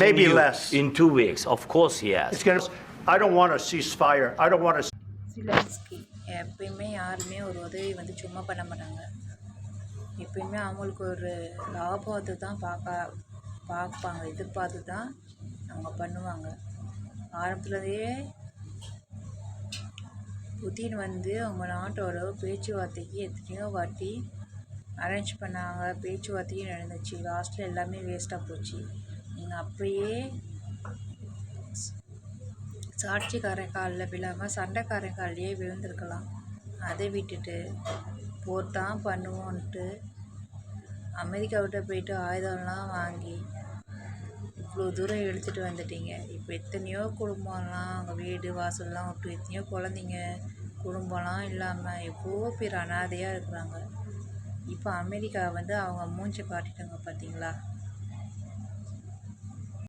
Maybe continue less. in 2 weeks. Of course he has. It's going to. I don't want a ceasefire. I don't want to. சிலன்ஸ்கி எப்பயுமே யாருமே ஒரு உதவி வந்து சும்மா பண்ண மாட்டாங்க. எப்பயுமே அவங்களுக்கு ஒரு லாபத்தை தான் பார்ப்பாங்க, எதிர்பார்த்து தான் அவங்க பண்ணுவாங்க. ஆரம்பத்துலேயே புதின் வந்து அவங்க நாட்டோட பேச்சுவார்த்தைக்கு எத்தனையோ வாட்டி அரேஞ்ச் பண்ணாங்க, பேச்சுவார்த்தையும் நடந்துச்சு. லாஸ்ட்டில் எல்லாமே வேஸ்ட்டாக போச்சு. நீங்கள் அப்பயே சாட்சிக்காரன் காலில் விழாமல் சண்டைக்காரன் காலிலேயே விழுந்திருக்கலாம். அதை விட்டுட்டு போர் தான் பண்ணுவோன்ட்டு அமெரிக்காவிட்ட போயிட்டு ஆயுதம்லாம் வாங்கி இவ்வளோ தூரம் இழுத்துட்டு வந்துட்டீங்க. இப்போ எத்தனையோ குடும்பம்லாம் அவங்க வீடு வாசல்லாம் விட்டு எத்தனையோ குழந்தைங்க குடும்பம்லாம் இல்லாமல் எவ்வளோ பேர் அனாதையாக இருக்கிறாங்க. இப்போ அமெரிக்கா வந்து அவங்க மூஞ்சை காட்டிட்டாங்க பார்த்தீங்களா?